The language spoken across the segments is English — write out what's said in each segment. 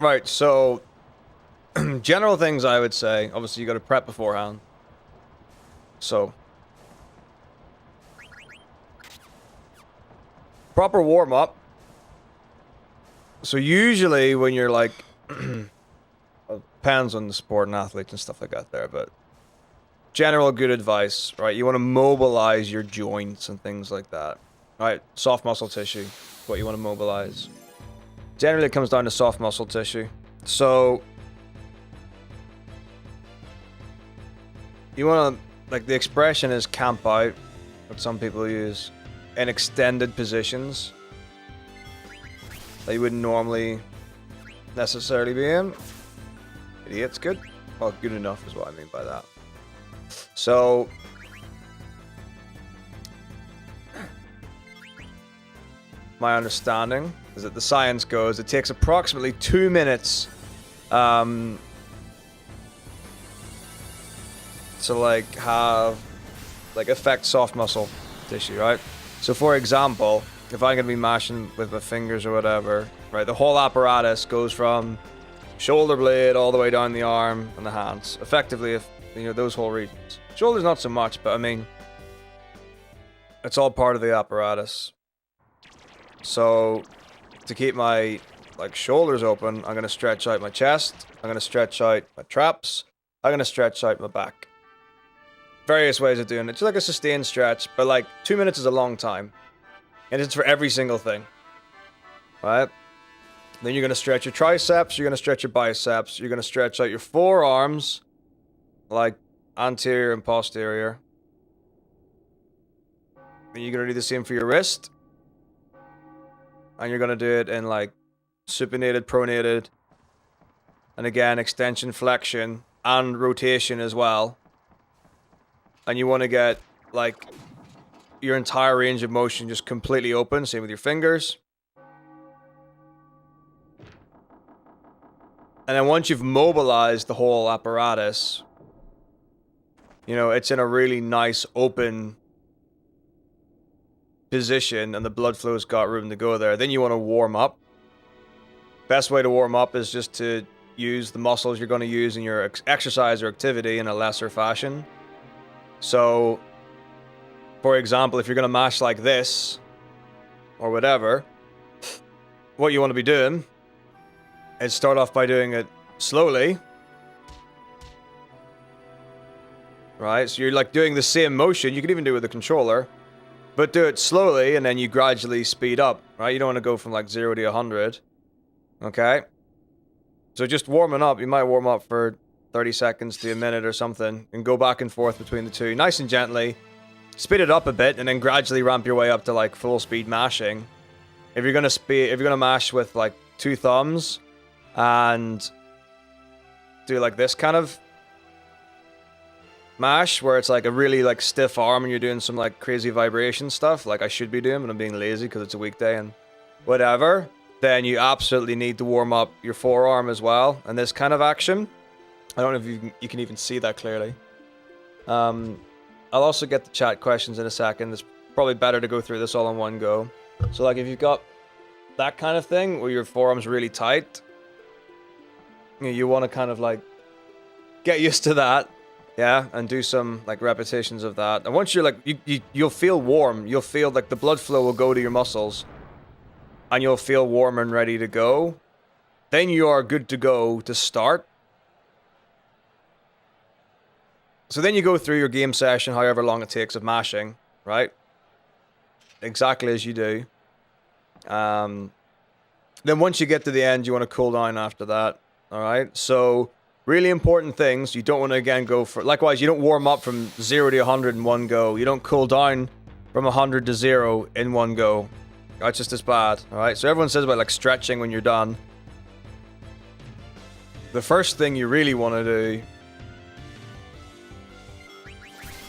Right, so general things I would say. Obviously, you got to prep beforehand. So proper warm up. So usually when you're like, depends on the sport and athletes and stuff like that there, but general good advice, right? You want to mobilize your joints and things like that, right? Soft muscle tissue, what you want to mobilize. Generally, it comes down to soft muscle tissue. So you want to, like, the expression is camp out, what some people use, in extended positions that you wouldn't normally necessarily be in. Idiot's good. Well, good enough is what I mean by that. So my understanding is that the science goes, it takes approximately 2 minutes to like have like affect soft muscle tissue, right? So for example, if I'm gonna be mashing with my fingers or whatever, right, the whole apparatus goes from shoulder blade all the way down the arm and the hands. Effectively, if you know those whole regions. Shoulders not so much, but I mean, it's all part of the apparatus. So to keep my like shoulders open, I'm gonna stretch out my chest. I'm gonna stretch out my traps. I'm gonna stretch out my back. Various ways of doing it. It's like a sustained stretch, but like 2 minutes is a long time. And it's for every single thing. Right? Then you're going to stretch your triceps, you're going to stretch your biceps, you're going to stretch out your forearms, like anterior and posterior. Then you're going to do the same for your wrist. And you're going to do it in like supinated, pronated, and again, extension, flexion, and rotation as well. And you want to get like your entire range of motion just completely open, same with your fingers. And then once you've mobilized the whole apparatus, you know, it's in a really nice open position and the blood flow's got room to go there. Then you want to warm up. Best way to warm up is just to use the muscles you're going to use in your exercise or activity in a lesser fashion. So, for example, if you're going to mash like this or whatever, what you want to be doing is start off by doing it slowly. Right? So you're like doing the same motion. You can even do it with a controller. But do it slowly and then you gradually speed up. Right? You don't want to go from like 0 to 100. Okay? So just warming up. You might warm up for 30 seconds to a minute or something. And go back and forth between the two. Nice and gently. Speed it up a bit and then gradually ramp your way up to like full speed mashing. If you're gonna mash with like 2 thumbs and do like this kind of mash where it's like a really like stiff arm and you're doing some like crazy vibration stuff like I should be doing, but I'm being lazy because it's a weekday and whatever, then you absolutely need to warm up your forearm as well. And this kind of action, I don't know if you can even see that clearly. I'll also get the chat questions in a second. It's probably better to go through this all in one go. So like if you've got that kind of thing where your forearm's really tight, you want to kind of like get used to that, yeah, and do some like repetitions of that. And once you're like, you'll feel warm. You'll feel like the blood flow will go to your muscles and you'll feel warm and ready to go. Then you are good to go to start. So then you go through your game session, however long it takes of mashing, right? Exactly as you do. Then once you get to the end, you want to cool down after that, all right? So really important things. You don't want to, again, go for... Likewise, you don't warm up from 0 to 100 in one go. You don't cool down from 100 to 0 in one go. That's just as bad, all right? So everyone says about, like, stretching when you're done. The first thing you really want to do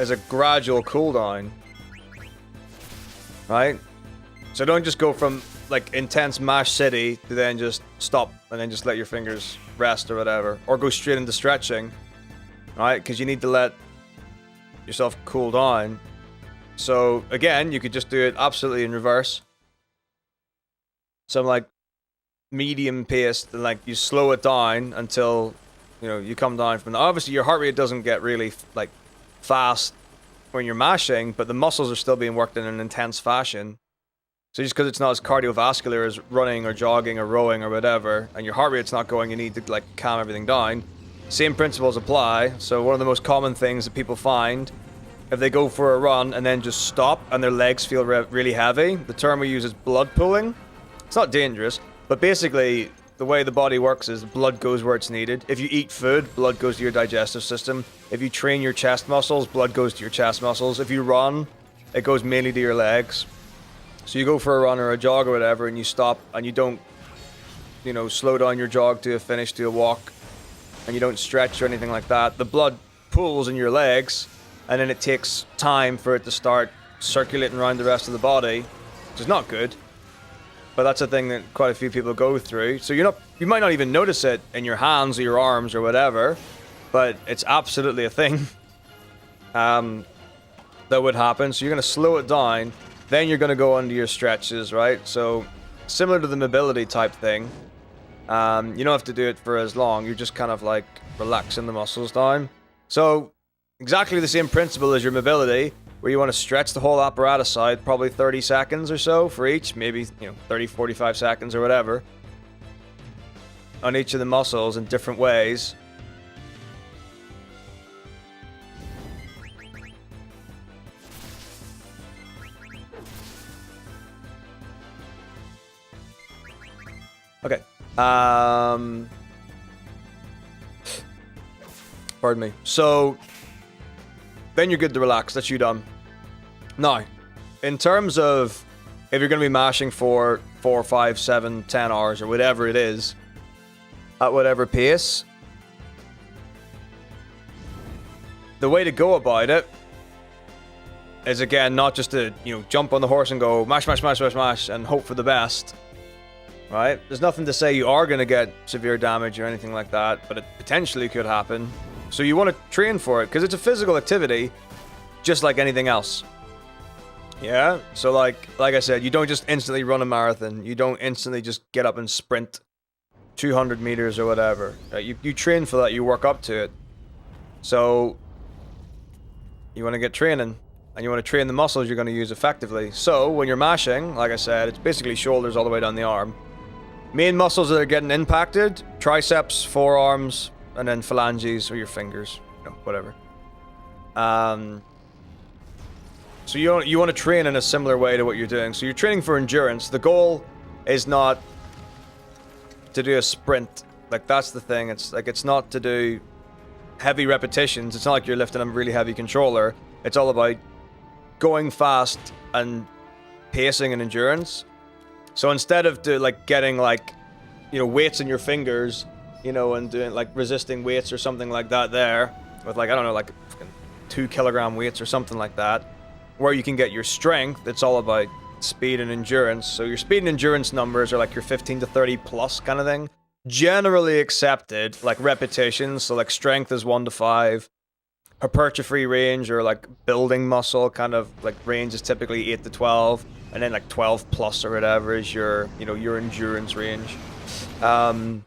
is a gradual cool down, right? So don't just go from like intense mash city to then just stop and then just let your fingers rest or whatever, or go straight into stretching, right? Because you need to let yourself cool down. So again, you could just do it absolutely in reverse. Some like medium paced, and like you slow it down until, you know, you come down from the, obviously your heart rate doesn't get really like fast when you're mashing, but the muscles are still being worked in an intense fashion. So just because it's not as cardiovascular as running or jogging or rowing or whatever, and your heart rate's not going, you need to like calm everything down. Same principles apply. So one of the most common things that people find, if they go for a run and then just stop and their legs feel really heavy, the term we use is blood pooling. It's not dangerous, but basically the way the body works is blood goes where it's needed. If you eat food, blood goes to your digestive system. If you train your chest muscles, blood goes to your chest muscles. If you run, it goes mainly to your legs. So you go for a run or a jog or whatever, and you stop and you don't, you know, slow down your jog to a finish, to a walk, and you don't stretch or anything like that. The blood pools in your legs, and then it takes time for it to start circulating around the rest of the body, which is not good. But that's a thing that quite a few people go through. So you might not even notice it in your hands or your arms or whatever, but it's absolutely a thing that would happen. So you're going to slow it down. Then you're going to go into your stretches, right? So similar to the mobility type thing, you don't have to do it for as long. You're just kind of like relaxing the muscles down. So exactly the same principle as your mobility, where you want to stretch the whole apparatus out, probably 30 seconds or so for each, maybe, 30, 45 seconds or whatever, on each of the muscles in different ways. Okay. Pardon me. So then you're good to relax. That's you done. Now, in terms of if you're going to be mashing for 4, 5, 7, 10 hours or whatever it is, at whatever pace, the way to go about it is, again, not just to, jump on the horse and go mash, mash, mash, mash, mash, and hope for the best. Right? There's nothing to say you are going to get severe damage or anything like that, but it potentially could happen. So you want to train for it, because it's a physical activity, just like anything else. Yeah? So like I said, you don't just instantly run a marathon. You don't instantly just get up and sprint 200 meters or whatever. Right? You train for that. You work up to it. So you want to get training, and you want to train the muscles you're going to use effectively. So when you're mashing, like I said, it's basically shoulders all the way down the arm. Main muscles that are getting impacted: triceps, forearms, and then phalanges, or your fingers, whatever. So you want to train in a similar way to what you're doing. So you're training for endurance. The goal is not to do a sprint. Like, that's the thing. It's not to do heavy repetitions. It's not like you're lifting a really heavy controller. It's all about going fast and pacing and endurance. So instead of getting weights in your fingers, and doing resisting weights or something like that there, with I don't know, 2 kilogram weights or something like that, where you can get your strength, it's all about speed and endurance. So your speed and endurance numbers are your 15 to 30 plus kind of thing. Generally accepted, repetitions, so strength is 1 to 5. Hypertrophy range, or building muscle kind of range, is typically 8 to 12. And then 12 plus or whatever is your endurance range. But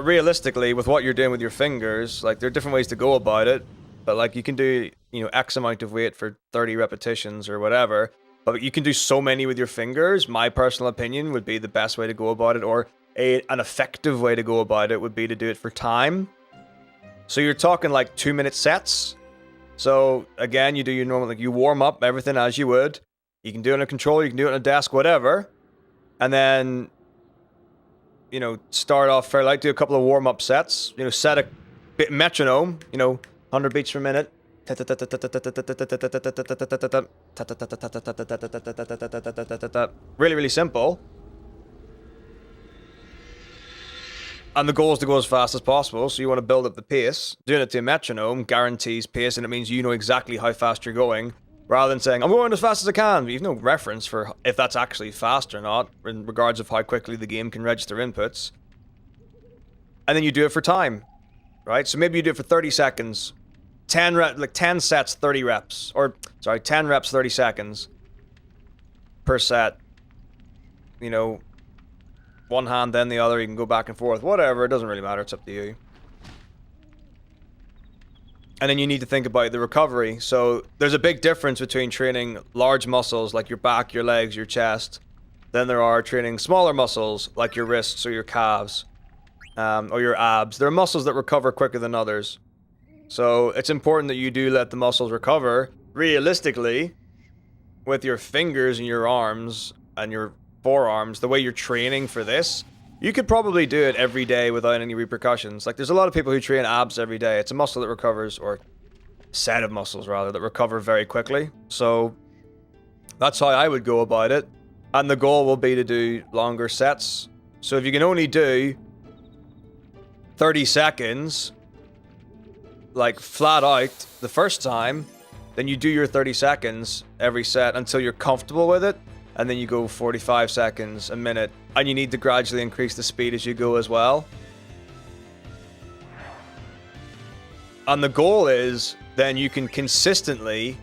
realistically, with what you're doing with your fingers, there are different ways to go about it. But you can do, X amount of weight for 30 repetitions or whatever. But you can do so many with your fingers. My personal opinion would be the best way to go about it, or an effective way to go about it would be to do it for time. So you're talking 2-minute sets. So again, you do your normal, you warm up everything as you would. You can do it on a controller, you can do it on a desk, whatever. And then, start off fairly light, do a couple of warm-up sets. Set a bit metronome, 100 beats per minute. Really, really simple. And the goal is to go as fast as possible, so you want to build up the pace. Doing it to a metronome guarantees pace, and it means you know exactly how fast you're going. Rather than saying, I'm going as fast as I can, but you've no reference for if that's actually fast or not, in regards of how quickly the game can register inputs. And then you do it for time, right? So maybe you do it for 30 seconds. 10 sets, 30 reps. Or, sorry, 10 reps, 30 seconds per set. one hand, then the other. You can go back and forth. Whatever. It doesn't really matter. It's up to you. And then you need to think about the recovery. So there's a big difference between training large muscles like your back, your legs, your chest. Then there are training smaller muscles like your wrists or your calves, or your abs. There are muscles that recover quicker than others. So it's important that you do let the muscles recover. Realistically, with your fingers and your arms and your forearms, the way you're training for this, you could probably do it every day without any repercussions. Like, there's a lot of people who train abs every day. It's a muscle that recovers, or set of muscles, rather, that recover very quickly. So that's how I would go about it. And the goal will be to do longer sets. So if you can only do 30 seconds, like, flat out the first time, then you do your 30 seconds every set until you're comfortable with it. And then you go 45 seconds, a minute. And you need to gradually increase the speed as you go as well. And the goal is, then you can consistently,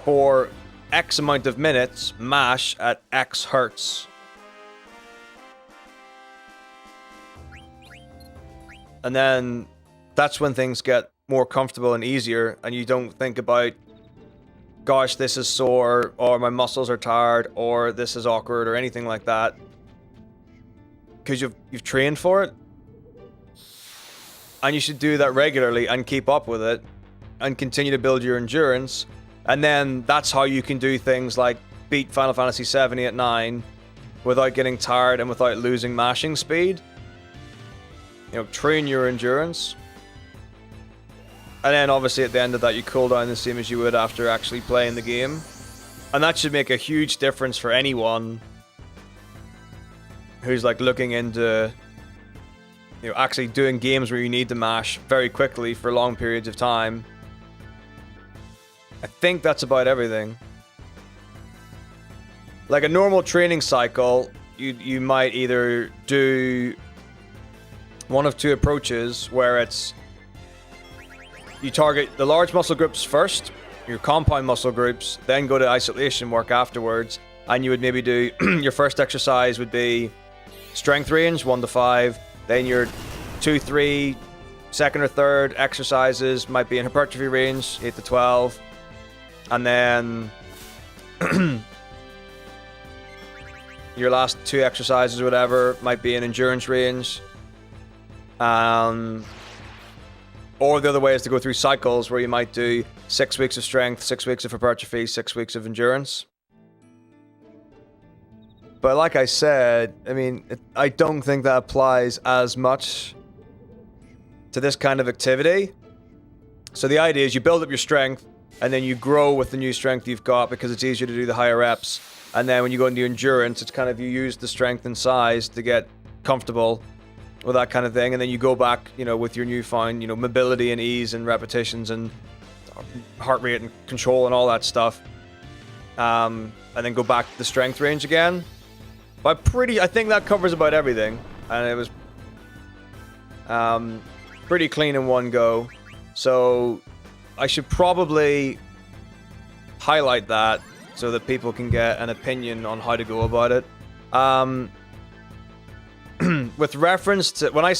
for X amount of minutes, mash at X hertz. And then that's when things get more comfortable and easier, and you don't think about, gosh, this is sore, or my muscles are tired, or this is awkward, or anything like that. Because you've trained for it. And you should do that regularly and keep up with it and continue to build your endurance. And then that's how you can do things like beat Final Fantasy VII at 9 without getting tired and without losing mashing speed. You know, train your endurance. And then obviously at the end of that, you cool down the same as you would after actually playing the game. And that should make a huge difference for anyone who's like looking into, you know, actually doing games where you need to mash very quickly for long periods of time. I think that's about everything. Like a normal training cycle, you might either do one of two approaches where it's you target the large muscle groups first, your compound muscle groups, then go to isolation work afterwards, and you would maybe do your first exercise would be strength range 1 to 5, then your 2, 3, second or third exercises might be in hypertrophy range 8 to 12, and then your last 2 exercises or whatever might be in endurance range. Or the other way is to go through cycles where you might do 6 weeks of strength, 6 weeks of hypertrophy, 6 weeks of endurance. But like I said, I mean, I don't think that applies as much to this kind of activity. So the idea is you build up your strength, and then you grow with the new strength you've got because it's easier to do the higher reps. And then when you go into endurance, it's kind of you use the strength and size to get comfortable with that kind of thing, and then you go back, you know, with your newfound, you know, mobility and ease and repetitions and heart rate and control and all that stuff, and then go back to the strength range again. But I think that covers about everything, and it was pretty clean in one go. So I should probably highlight that so that people can get an opinion on how to go about it. With reference to when I